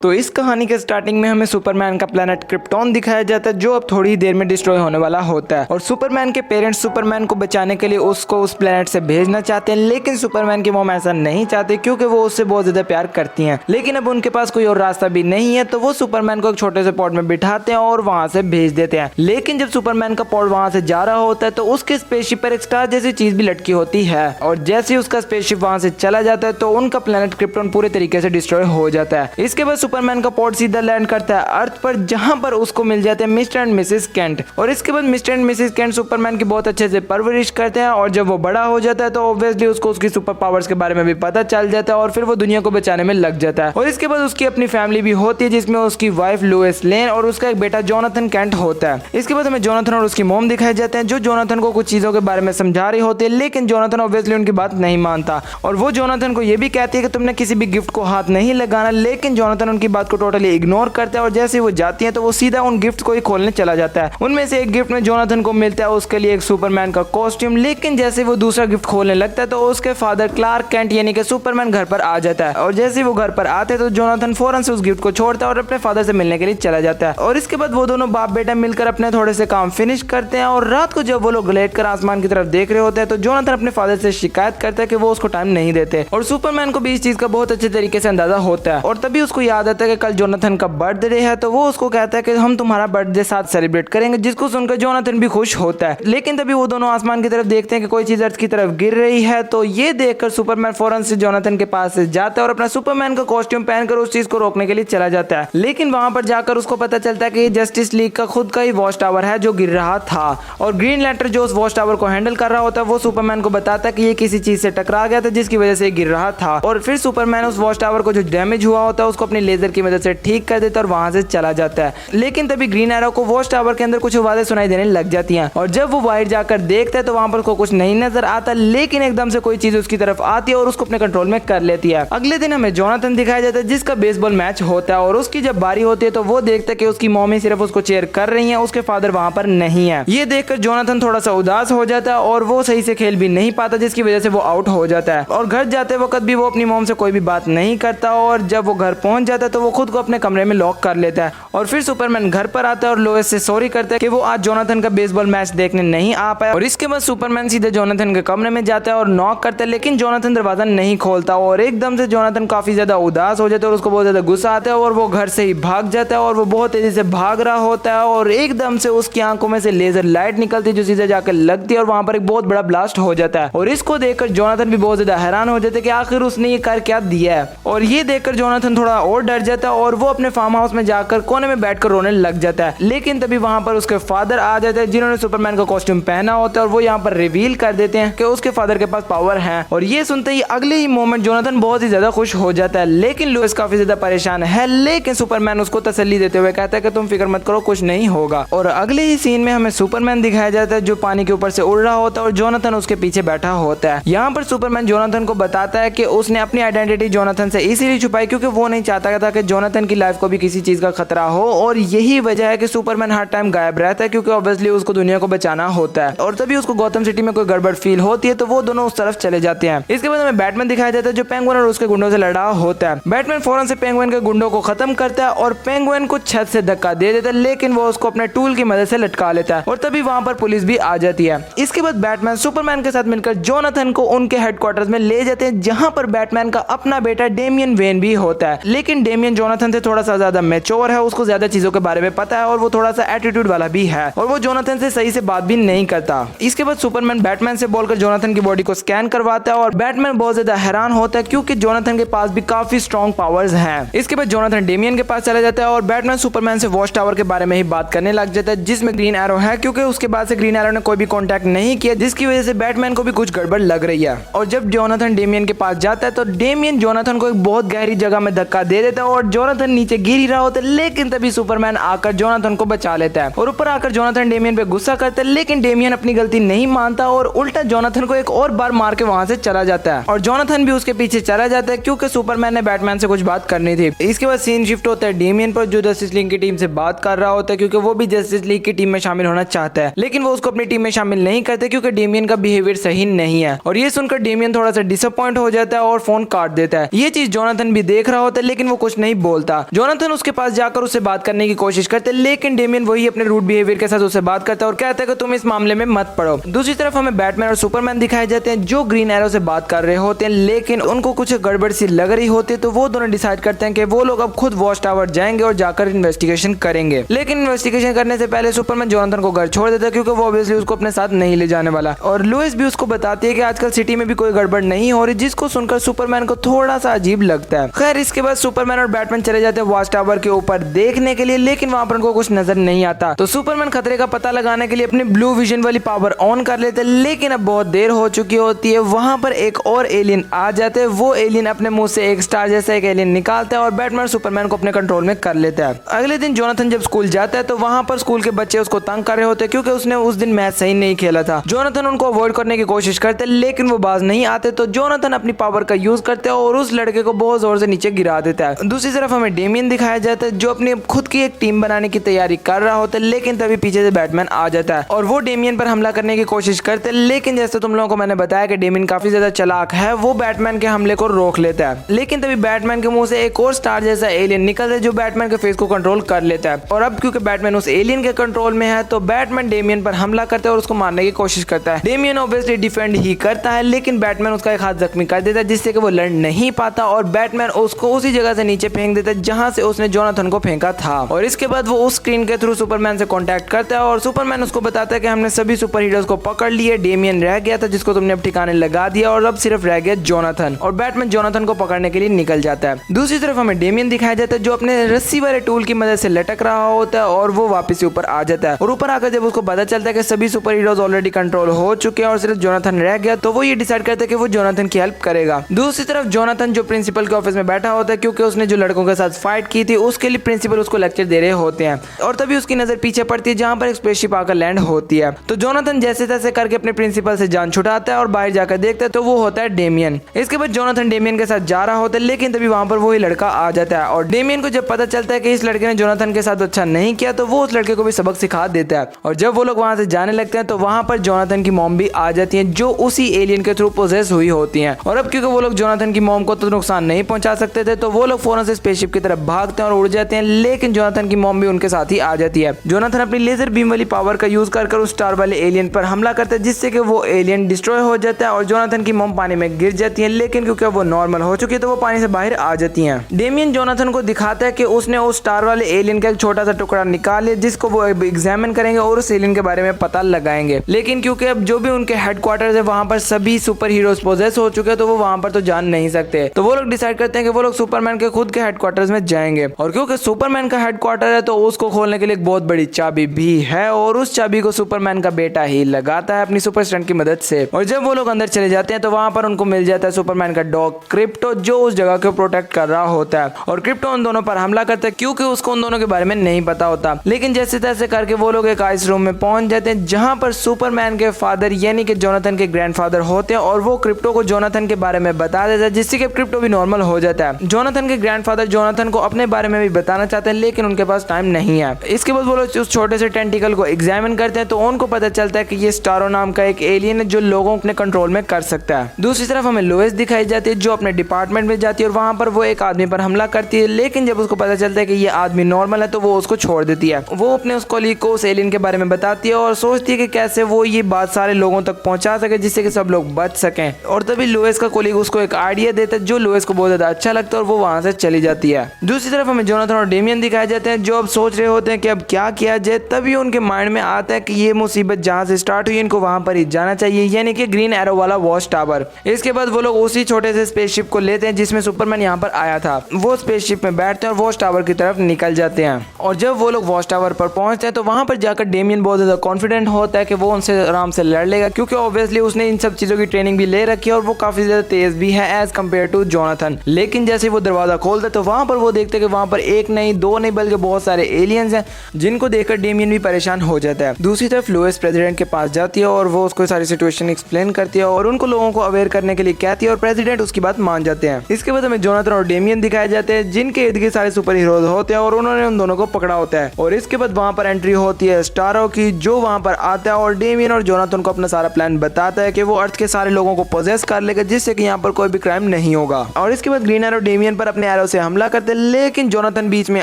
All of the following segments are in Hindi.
तो इस कहानी के स्टार्टिंग में हमें सुपरमैन का प्लेनेट क्रिप्टॉन दिखाया जाता है जो अब थोड़ी ही देर में डिस्ट्रॉय होने वाला होता है। और सुपरमैन के पेरेंट्स सुपरमैन को बचाने के लिए उसको उस प्लेनेट से भेजना चाहते हैं, लेकिन सुपरमैन की मॉम ऐसा नहीं चाहती क्योंकि वो उससे बहुत ज्यादा प्यार करती हैं। लेकिन अब उनके पास कोई और रास्ता भी नहीं है, तो वो सुपरमैन को एक छोटे से पॉड में बिठाते हैं और वहां से भेज देते हैं। लेकिन जब सुपरमैन का पॉड वहां से जा रहा होता है तो उसके स्पेसशिप पर एक स्टार जैसी चीज भी लटकी होती है, और जैसे ही उसका स्पेसशिप वहां से चला जाता है तो उनका प्लेनेट क्रिप्टॉन पूरे तरीके से डिस्ट्रॉय हो जाता है। इसके बाद सुपरमैन का पॉड सीधा लैंड करता है अर्थ पर, जहां पर उसको मिल जाते हैं मिस्टर एंड मिसेस केंट। और इसके बाद mister and Mrs Kent Superman की बहुत अच्छे से परवरिश करते हैं, और जब वो बड़ा हो जाता है तो ऑब्वियसली उसको उसकी सुपर पावर्स के बारे में भी पता चल जाता है और फिर वो दुनिया को बचाने में लग जाता है। और इसके बाद उसकी अपनी फैमिली भी होती है जिसमें उसकी वाइफ लुइस लेन और उसका एक बेटा जोनाथन केंट होता है। इसके बाद हमें जोनाथन और उसकी मॉम दिखाए जाते हैं जो जोनाथन को कुछ चीजों के बारे में समझा रही होती है, लेकिन जोनाथन ऑब्वियसली उनकी बात नहीं मानता और वो जोनाथन को ये भी कहती है कि तुमने किसी भी गिफ्ट को हाथ नहीं लगाना, लेकिन जोनाथन उनकी बात को टोटली इग्नोर करता है और जैसे वो जाती है तो वो सीधा उन गिफ्ट को ही खोलने चला जाता है। उनमें से एक गिफ्ट में जोनाथन को मिलता है उसके लिए एक सुपरमैन का कॉस्ट्यूम, लेकिन जैसे वो दूसरा गिफ्ट खोलने लगता है तो उसके फादर क्लार्क केंट यानी कि सुपरमैन घर पर आ जाता है। और जैसे वो घर पर आते हैं तो जोनाथन फौरन से उस गिफ्ट को छोड़ता है और अपने फादर से मिलने के लिए चला जाता है। और इसके बाद वो दोनों बाप बेटा मिलकर अपने थोड़े से काम फिनिश करते हैं, और रात को जब वो लोग लेट कर आसमान की तरफ देख रहे होते हैं तो जोनाथन अपने फादर से शिकायत करता है कि वो उसको टाइम नहीं देते। और सुपरमैन को भी इस चीज का बहुत अच्छे तरीके से अंदाजा होता है, और तभी उसको याद आता है कि कल जोनाथन का बर्थडे है, तो वो उसको कहता है कि हम तुम्हारा बर्थडे साथ सेलिब्रेट करेंगे, जिसको सुनकर जोनाथन भी खुश होता है। लेकिन तभी वो दोनों आसमान की तरफ देखते हैं कि कोई चीज अर्थ की तरफ गिर रही है, तो ये देखकर सुपरमैन फौरन से जोनाथन के पास से जाता है और अपना सुपरमैन का कॉस्ट्यूम पहनकर उस चीज को रोकने के लिए चला जाता है। लेकिन वहां पर जाकर उसको पता चलता है कि ये जस्टिस लीग का खुद का ही वॉच टावर है जो गिर रहा था, और ग्रीन लैंटर्न जो उस वॉच टावर को हैंडल कर रहा होता है वो सुपरमैन को बताता है कि ये किसी चीज से टकरा गया था जिसकी वजह से गिर रहा था। और फिर सुपरमैन उस वॉच टावर को जो डैमेज हुआ होता है उसको अपनी लेजर की मदद से ठीक कर देता है और वहां से चला जाता है। लेकिन तभी ग्रीन एरो को वॉच टावर के अंदर कुछ आवाजें सुनाई देने लग जाती हैं, और जब वो बाहर जाकर देखता है तो वहां पर उसको कुछ नहीं नजर आता, लेकिन एकदम से कोई चीज उसकी तरफ आती है और उसको अपने कंट्रोल में कर लेती है। अगले दिन हमें जोनाथन दिखाया जाता है जिसका बेसबॉल मैच होता है, और उसकी जब बारी होती है तो वो देखता है कि उसकी मम्मी सिर्फ उसको चेयर कर रही है, उसके फादर वहां पर नहीं है। ये देखकर जोनाथन थोड़ा सा उदास हो जाता है और वो सही से खेल भी नहीं पाता, जिसकी वजह से वो आउट हो जाता है। और घर जाते वक्त भी वो अपनी मॉम से कोई भी बात नहीं करता, और जब वो घर पहुंच जाता है तो वो खुद को अपने कमरे में लॉक कर लेता है। और फिर सुपरमैन घर पर आता है और लोएस से सॉरी करता है कि वो आज जोनाथन का बेसबॉल मैच देखने नहीं आ पाया। और इसके बाद सुपरमैन सीधे जोनाथन के कमरे में जाता है और नॉक करता है, लेकिन जोनाथन दरवाजा नहीं खोलता, और एकदम से जोनाथन काफी ज्यादा उदास हो जाता है और उसको बहुत ज्यादा गुस्सा आता है और वो घर से ही भाग जाता है। और वो बहुत तेजी से भाग रहा होता है और एकदम से उसकी आंखों में से लेजर लाइट निकलती है जो सीधे जाकर लगती है और वहां पर एक बहुत बड़ा ब्लास्ट हो जाता है। और इसको देखकर जोनाथन भी बहुत ज्यादा हैरान हो जाता है कि आखिर उसने ये कर क्या दिया है। और ये देखकर जोनाथन थोड़ा और डर जाता है और वो अपने फार्म हाउस में जाकर कोने में बैठकर रोने लग जाता है। लेकिन तभी वहां पर उसके फादर आ जाते हैं जिन्होंने सुपरमैन का कॉस्ट्यूम पहना होता है, और वो यहाँ पर रिवील कर देते हैं कि उसके फादर के पास पावर है। और ये सुनते ही अगले ही मोमेंट जोनाथन बहुत ही ज्यादा खुश हो जाता है, लेकिन लुइस काफी ज्यादा परेशान है। लेकिन सुपरमैन उसको तसल्ली देते हुए कहता है कि तुम फिक्र मत करो, कुछ नहीं होगा। और अगले ही सीन में हमें सुपरमैन दिखाया जाता है जो पानी के ऊपर से उड़ रहा होता है और जोनाथन उसके पीछे बैठा होता है। यहाँ पर सुपरमैन जोनाथन को बताता है कि उसने अपनी आइडेंटिटी जोनाथन से इसीलिए छुपाई क्योंकि वो नहीं चाहता था कि जोनाथन की लाइफ को भी किसी चीज का खतरा हो, और यही वजह है कि सुपरमैन हर टाइम गायब रहता है क्योंकि ऑब्वियसली उसको दुनिया को बचाना होता है। और तभी उसको गौतम सिटी में कोई गड़बड़ फील होती है तो वो दोनों उस तरफ चले जाते हैं। इसके बाद हमें बैटमैन दिखाया जाता है जो पेंगुइन और उसके गुंडों से लड़ा होता है। बैटमैन फौरन से पेंगुइन के गुंडों को खत्म करता है और पेंगुइन को छत से धक्का दे देता है, लेकिन वो उसको अपने टूल की मदद से लटका लेता है, और तभी वहां पर पुलिस भी आ जाती है। इसके बाद बैटमैन सुपरमैन के साथ मिलकर जोनाथन को उनके हेडक्वार्टर्स में ले जाते हैं जहां पर बैटमैन का अपना बेटा डेमियन वेन भी होता है। लेकिन डेमियन जोनाथन से थोड़ा सा ज्यादा मैच्योर है, उसको ज्यादा चीजों के बारे में पता है और वो थोड़ा सा एटीट्यूड वाला भी है, और वो जोनाथन से सही से बात भी नहीं करता। इसके बाद सुपरमैन बैटमैन से बोलकर जोनाथन की बॉडी को स्कैन करवाता है, और बैटमैन बहुत ज्यादा हैरान होता है क्योंकि जोनाथन के पास भी काफी स्ट्रॉन्ग पावर्स हैं। इसके बाद जोनाथन डेमियन के पास चला जाता है और बैटमैन सुपरमैन से वॉच टावर के बारे में ही बात करने लग जाता है जिसमें ग्रीन एरो है, क्योंकि उसके बाद से ग्रीन एरो ने कोई भी कॉन्टैक्ट नहीं किया, जिसकी वजह से बैटमैन को भी कुछ गड़बड़ लग रही है। और जब जोनाथन डेमियन के पास जाता है तो डेमियन जोनाथन को एक बहुत गहरी जगह में धक्का दे देता है और जोनाथन नीचे गिर ही रहा होता है, लेकिन तभी सुपरमैन आकर जोनाथन को बचा लेता है। और ऊपर आकर जोनाथन डेमियन पे गुस्सा करता है, लेकिन डेमियन अपनी गलती नहीं मानता और उल्टा जोनाथन को एक और बार मार के वहां से चला जाता है, और जोनाथन भी उसके पीछे चला जाता है क्योंकि सुपरमैन ने बैटमैन से कुछ बात करनी थी। इसके बाद सीन शिफ्ट होता है डेमियन पर जो जस्टिस लीग की टीम से बात कर रहा होता है क्योंकि वो भी जस्टिस लीग की टीम में शामिल होना चाहता है, लेकिन वो उसको अपनी टीम में शामिल नहीं करते क्योंकि डेमियन का बिहेवियर सही नहीं है। और ये सुनकर डेमियन थोड़ा सा डिसअपॉइंट हो जाता है और फोन काट देता है। ये चीज जोनाथन भी देख रहा होता है, लेकिन वो कुछ नहीं बोलता। जोनाथन उसके पास जाकर उससे बात करने की कोशिश करते, लेकिन डेमियन वही अपने रूड बिहेवियर के साथ उससे बात करता है और कहता है कि तुम इस मामले में मत पड़ो। दूसरी तरफ हमें बैटमैन और सुपरमैन दिखाए जाते हैं जो ग्रीन एरो से बात कर रहे होते हैं, लेकिन उनको कुछ गड़बड़ सी लग रही होती है, तो वो दोनों डिसाइड करते हैं कि वो लोग अब खुद वॉच टावर जाएंगे और जाकर इन्वेस्टिगेशन करेंगे। लेकिन इन्वेस्टिगेशन करने से पहले सुपरमैन जोनाथन को घर छोड़ देता है क्योंकि वो ऑब्वियसली उसको अपने साथ नहीं ले जाने वाला। और लुइस भी उसको बताती है कि आजकल सिटी में भी कोई गड़बड़ नहीं हो रही, जिसको सुनकर सुपरमैन को थोड़ा सा अजीब लगता है। खैर इसके बाद सुपरमैन और बैटमैन चले जाते हैं वॉच टावर के ऊपर देखने के लिए, लेकिन वहां पर उनको कुछ नजर नहीं आता। तो सुपरमैन खतरे का पता लगाने के लिए अपनी ब्लू विजन वाली पावर ऑन कर लेते हैं, लेकिन अब बहुत देर हो चुकी होती है। वहां पर एक और एलियन आ जाते हैं। वो एलियन अपने मुंह से एक स्टार जैसा एक एलियन निकालता है और बैटमैन और सुपरमैन को अपने कंट्रोल में कर लेता है। अगले दिन जोनाथन जब स्कूल जाता है तो वहां पर स्कूल के बच्चे उसको तंग कर रहे होते हैं क्योंकि उसने उस दिन मैच सही नहीं खेला था। जोनाथन उनको अवॉइड करने की कोशिश करते लेकिन वो बाज नहीं आते, तो जोनाथन अपनी पावर का यूज करते हैं और उस लड़के को बहुत जोर से नीचे गिरा देता है। दूसरी तरफ हमें डेमियन दिखाया जाता है जो अपनी खुद की एक टीम बनाने की तैयारी कर रहा होता है, लेकिन तभी पीछे से बैटमैन आ जाता है और वो डेमियन पर हमला करने की कोशिश करते हैं। लेकिन जैसे तुम लोगों को मैंने बताया कि डेमियन काफी ज्यादा चालाक है, वो बैटमैन के हमले को रोक लेता है। लेकिन तभी बैटमैन के मुंह से एक और स्टार जैसा एलियन निकलता है जो बैटमैन के फेस को कंट्रोल कर लेता है। और अब क्योंकि बैटमैन उस एलियन के कंट्रोल में है तो बैटमैन डेमियन पर हमला करता है और उसको मारने की कोशिश करता है। डेमियन ऑब्वियसली डिफेंड ही करता है, लेकिन बैटमैन उसका एक हाथ जख्मी कर देता है जिससे कि वो लड़ नहीं पाता और बैटमैन उसको उसी जगह से नीचे फेंक देता है जहां से उसने जोनाथन को फेंका था। और इसके बाद वो उस स्क्रीन के थ्रू सुपरमैन से कांटेक्ट करता है और सुपरमैन उसको बताता है कि हमने सभी सुपर हीरोज को पकड़ लिए, डेमियन रह गया था जिसको तुमने अब ठिकाने लगा दिया और अब सिर्फ रह गया जोनाथन। और बैटमैन जोनाथन को पकड़ने के लिए निकल जाता है। दूसरी तरफ हमें डेमियन दिखाया जाता है जो अपने रस्सी वाले टूल की मदद से लटक रहा होता है और वो वापस ऊपर आ जाता है। और ऊपर आकर जब उसको पता चलता है कि सभी सुपर हीरोज ऑलरेडी कंट्रोल हो चुके हैं और सिर्फ जोनाथन रह गया, तो वो ये डिसाइड करता है कि वो जोनाथन की हेल्प करेगा। दूसरी तरफ जोनाथन जो प्रिंसिपल के ऑफिस में बैठा होता है क्योंकि उसने जो लड़कों के साथ फाइट की थी उसके लिए प्रिंसिपल उसको लेक्चर दे रहे होते हैं और तभी उसकी नजर पीछे पड़ती है जहां पर एक स्पेसशिप आकर लैंड होती है। तो जोनाथन जैसे तैसे करके अपने प्रिंसिपल से जान छुड़ाता है और बाहर जाकर देखता है तो वो होता है डेमियन। इसके बाद जोनाथन डेमियन के साथ जा रहा होता है, लेकिन तभी वहां पर वही लड़का आ जाता है और डेमियन को जब पता चलता है कि इस लड़के ने जोनाथन के साथ अच्छा नहीं किया तो वो उस लड़के को भी सबक सिखा देता है। और जब वो लोग वहां से जाने लगते हैं तो वहां पर जोनाथन की मॉम भी आ जाती है जो उसी एलियन के थ्रू पोजेस हुई होती हैं। और अब क्योंकि वो लोग जोनाथन की मॉम को तो नुकसान नहीं पहुंचा सकते थे तो वो लोग फौरन से स्पेसशिप की तरफ भागते हैं और उड़ जाते हैं, लेकिन जोनाथन की मॉम भी उनके साथ ही आ जाती है। जोनाथन अपनी लेजर बीम वाली पावर का यूज कर उस स्टार वाले एलियन पर हमला करता है जिससे कि वो एलियन डिस्ट्रॉय हो जाता है और जोनाथन की मॉम पानी में गिर जाती है, लेकिन क्योंकि वो नॉर्मल हो चुकी है तो वो पानी से बाहर आ जाती हैं। डेमियन जोनाथन को दिखाता है कि उसने उस स्टार वाले एलियन का एक छोटा सा टुकड़ा निकाल लिया जिसको वो एग्जामिन करेंगे और उस एलियन के बारे में पता लगाएंगे। लेकिन क्योंकि अब जो भी उनके हेडक्वार्टर्स है वहां पर सभी सुपर हीरोज पोजेस हो चुके हैं तो वो वहां पर तो जान नहीं सकते, तो वो लोग डिसाइड करते हैं कि वो लोग सुपरमैन के खुद के हेडक्वार्टर्स में जाएंगे। और क्योंकि सुपरमैन का हेडक्वार्टर है तो उसको खोलने के लिए एक बहुत बड़ी चाबी भी है और उस चाबी को सुपरमैन का बेटा ही लगाता है अपनी सुपर स्टंट की मदद से। और जब वो लोग अंदर चले जाते हैं तो वहां पर उनको मिल जाता है सुपरमैन का डॉग क्रिप्टो जो उस जगह को प्रोटेक्ट कर रहा होता है। और क्रिप्टो उन दोनों पर हमला करता है क्योंकि उसको उन दोनों के बारे में नहीं पता होता, लेकिन जैसे तैसे करके वो लोग एक आइस रूम में पहुंच जाते हैं जहां पर सुपरमैन के फादर यानी कि जोनाथन के ग्रैंडफादर होते हैं और वो क्रिप्टो को जोनाथन के बारे में बता देता है जिससे कि क्रिप्टो भी नॉर्मल हो जाता है। जोनाथन के ग्रैंडफादर जोनाथन को अपने बारे में भी बताना चाहते हैं लेकिन उनके पास टाइम नहीं है। इसके बाद वो लोग उस छोटे से टेंटिकल को एग्जामिन करते हैं तो उनको पता चलता है कि ये स्टारो नाम का एक एलियन है जो लोगों अपने कंट्रोल में कर सकता है। दूसरी तरफ हमें लोएस दिखाई जाती है जो अपने डिपार्टमेंट में जाती है और वहां पर वो एक आदमी पर हमला करती है, लेकिन जब उसको पता चलता है कि ये आदमी नॉर्मल है तो वो उसको छोड़ देती है। वो अपने उस कॉलीग को उस एलियन के बारे में बताती है और सोचती है कि कैसे वो ये बात सारे लोगों तक पहुंचा सके जिससे कि सब लोग बच सकें। और तभी लोएस का कॉलीग उसको एक आइडिया देता है जो लोएस को बहुत ज्यादा अच्छा लगता है और वो वहां से चली जाती है। दूसरी तरफ हमें जोनाथन और डेमियन दिखाए जाते हैं जो अब सोच रहे होते हैं कि अब क्या किया जाए। तभी उनके माइंड में आता है कि ये मुसीबत जहां से स्टार्ट हुई इनको वहां पर ही जाना चाहिए, यानी कि ग्रीन एरो वाला वॉच टावर। इसके बाद वो लोग उसी छोटे से स्पेसशिप को लेते हैं जिसमें सुपरमैन यहाँ पर आया था। वो स्पेसशिप में बैठते हैं और वॉच टावर की तरफ निकल जाते हैं। और जब वो लोग वॉच टावर पर पहुंचते हैं तो वहां पर जाकर डेमियन बहुत ज्यादा कॉन्फिडेंट होता है कि वो उनसे आराम से लड़ लेगा क्योंकि ऑब्वियसली उसने इन सब चीजों की ट्रेनिंग भी ले रखी है और वो काफी ज्यादा तेज भी है एज कम्पेयर टू जोनाथन। लेकिन जैसे वो दरवाजा खोलता है तो वहां पर वो देखते हैं कि वहां पर एक नहीं दो नहीं बल्कि बहुत सारे एलियंस हैं जिनको देखकर डेमियन भी परेशान हो जाता है। दूसरी तरफ लोएस प्रेसिडेंट के पास जाती है और वो उसको सारी सिचुएशन एक्सप्लेन करती है और उनको लोगों को अवेयर करने के लिए कहती है और प्रेसिडेंट उसकी बात मान जाते हैं। इसके बाद हमें जोनाथन और डेमियन दिखाए जाते हैं जिनके इर्द गिर्द सारे सुपर हीरोज होते हैं और उन्होंने उन दोनों को पकड़ा होता है। और इसके बाद वहां पर एंट्री होती है स्टारो की जो वहां पर आता है और डेमियन और जोनाथन को अपना सारा प्लान बताता है कि वो अर्थ के सारे लोगों को पोजेस कर लेगा जिससे कि यहाँ पर कोई भी क्राइम नहीं होगा। और इसके बाद ग्रीन एरो डेमियन पर अपने एरो से हमला करते हैं, लेकिन जोनाथन बीच में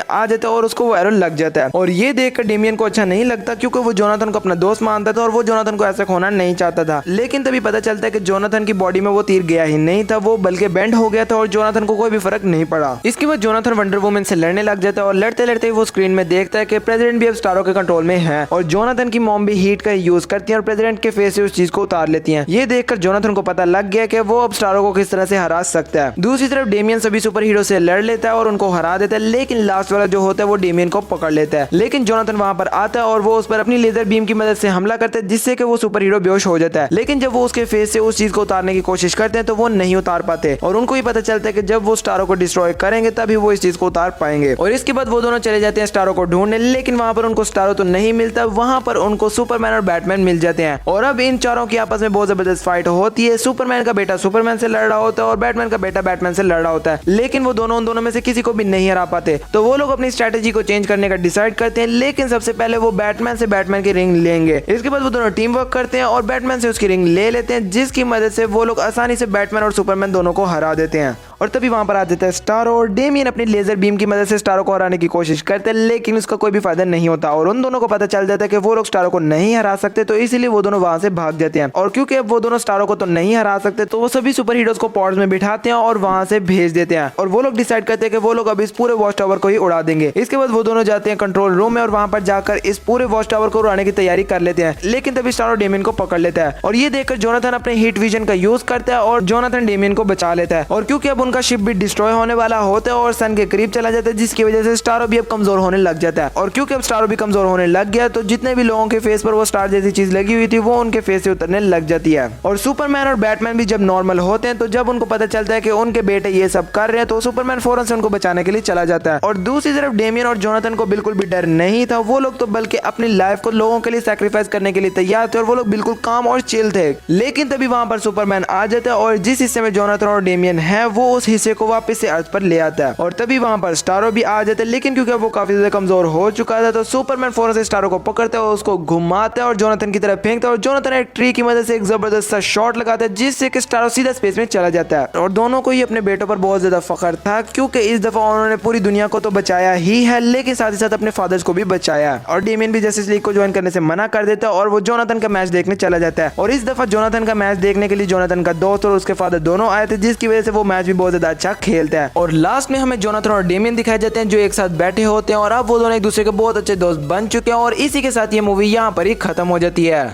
आ जाता है और उसको वो एरो लग जाता है। और ये देखकर डेमियन को अच्छा नहीं लगता क्योंकि वो जोनाथन को अपना दोस्त मानता था और वो जोनाथन को ऐसा खोना नहीं चाहता था। लेकिन तभी पता चलता है कि जोनाथन की बॉडी में वो तीर गया ही नहीं था, वो बल्कि बेंड हो गया था और जोनाथन को कोई भी फर्क नहीं पड़ा। इसके बाद जोनाथन वंडर वुमन से लड़ने लग जाता है और लड़ते लड़ते वो स्क्रीन में देखता है कि प्रेसिडेंट भी अब स्टारो के कंट्रोल में है और जोनाथन की मॉम भी हीट का यूज करती है और प्रेसिडेंट के फेस से उस चीज को उतार लेती है। ये देखकर जोनाथन को पता लग गया कि वो अब स्टारो को किस तरह से हरा सकता है। दूसरी तरफ डेमियन सभी सुपर हीरो से लड़ लेता है और उनको हरा देता है, लेकिन लास्ट वाला जो होता है वो डेमियन को पकड़ लेता है। लेकिन जोनाथन वहां पर आता है और वो उस पर अपनी लेजर बीम की मदद से हमला करता है, जिससे कि वो सुपर हीरो बेहोश हो जाता है। लेकिन जब वो उसके फेस से उस चीज को उतारने की कोशिश करते हैं तो वो नहीं उतार पाते और उनको ही पता चलता है कि जब वो स्टारो को डिस्ट्रॉय करेंगे तभी वो इस चीज को उतार पाएंगे। और इसके बाद वो दोनों चले जाते हैं स्टारो को ढूंढने, लेकिन वहां पर उनको स्टारो तो नहीं मिलता, वहां पर उनको सुपरमैन और बैटमैन मिल जाते हैं। और अब इन चारों की आपस में बहुत जबरदस्त फाइट होती है। सुपरमैन का बेटा सुपरमैन से लड़ रहा होता है और बैटमैन का बेटा बैटमैन से लड़ रहा होता है, लेकिन वो दोनों उन दोनों में से किसी को भी नहीं हरा पाते। तो वो लोग अपनी स्ट्रेटेजी को चेंज करने का डिसाइड करते हैं, लेकिन सबसे पहले वो बैटमैन से बैटमैन की रिंग लेंगे। इसके बाद वो दोनों टीम वर्क करते हैं और बैटमैन से उसकी रिंग ले लेते हैं, जिसकी मदद से वो लोग आसानी से बैटमैन और सुपरमैन दोनों को हरा देते हैं। और तभी वहां पर आ जाता है स्टारो और डेमियन अपनी लेजर बीम की मदद से स्टारो को हराने की कोशिश करते हैं, लेकिन उसका कोई भी फायदा नहीं होता और उन दोनों को पता चल जाता है कि वो लोग स्टारो को नहीं हरा सकते, तो इसीलिए वो दोनों वहां से भाग जाते हैं। और क्योंकि अब वो दोनों स्टारो को तो नहीं हरा सकते, तो वो सभी सुपर हीरोज को पॉड्स में बिठाते हैं और वहां से भेज देते हैं और वो लोग डिसाइड करते हैं कि वो लोग अब इस पूरे वॉच टावर को ही उड़ा देंगे। इसके बाद वो दोनों जाते हैं कंट्रोल रूम में और वहां पर जाकर इस पूरे वॉच टावर को उड़ाने की तैयारी कर लेते हैं, लेकिन तभी स्टारो डेमियन को पकड़ लेता है और ये देखकर जोनाथन अपने हीट विजन का यूज करता है और जोनाथन डेमियन को बचा लेता है। और क्योंकि अब उनका शिप भी डिस्ट्रॉय होने वाला होता है और सन के करीब चला जाता है, जिसकी वजह से स्टारो भी अब कमजोर होने लग जाता है। और क्योंकि अब स्टारो भी कमजोर होने लग गया, तो जितने भी लोगों के फेस पर वो स्टार जैसी चीज लगी हुई थी वो उनके फेस से उतरने लग जाती है। और सुपरमैन और बैटमैन भी जब नॉर्मल होते हैं, तो जब उनको पता चलता है कि उनके बेटे ये सब कर रहे हैं, तो सुपरमैन फौरन से उनको बचाने के लिए चला जाता है। और दूसरी तरफ डेमियन और जोनाथन को बिल्कुल भी डर नहीं था, वो लोग तो बल्कि अपनी लाइफ को लोगों के लिए सैक्रिफाइस करने के लिए तैयार थे और वो लोग बिल्कुल काम और चिल थे। लेकिन तभी वहां पर सुपरमैन आ जाता है और जिस हिस्से में जोनाथन और डेमियन है वो उस हिस्से को वापस से अर्थ पर ले आता है। और तभी वहां पर स्टारो भी आ जाता है, लेकिन क्योंकि वो काफी ज्यादा कमजोर हो चुका था, तो सुपरमैन फौरन से स्टारो को पकड़ता है और उसको घुमाता है और जोनाथन की तरफ फेंकता है और जोनाथन एक ट्री की मदद से एक जबरदस्त सा शॉट लगाता है, जिससे कि स्टारो सीधा स्पेस में चला जाता है। और दोनों को ही अपने बेटों पर बहुत ज्यादा फख्र था, क्योंकि इस दफा उन्होंने पूरी दुनिया को तो बचाया ही है, लेकिन साथ ही साथ अपने फादर्स को भी बचाया। और डेमियन भी जस्टिस लीग को ज्वाइन करने से मना कर देता है और वो जोनाथन का मैच देखने चला जाता है। और इस दफा जोनाथन का मैच देखने के लिए जोनाथन का दोस्त और उसके फादर दोनों आए थे, जिसकी वजह से वो मैच भी बहुत ज्यादा अच्छा खेलता है। और लास्ट में हमें जोनाथन और डेमियन दिखाए जाते हैं जो एक साथ बैठे होते हैं और अब वो दोनों एक दूसरे के बहुत अच्छे दोस्त बन चुके हैं। और इसी के साथ ये मूवी यहाँ पर ही खत्म हो जाती है।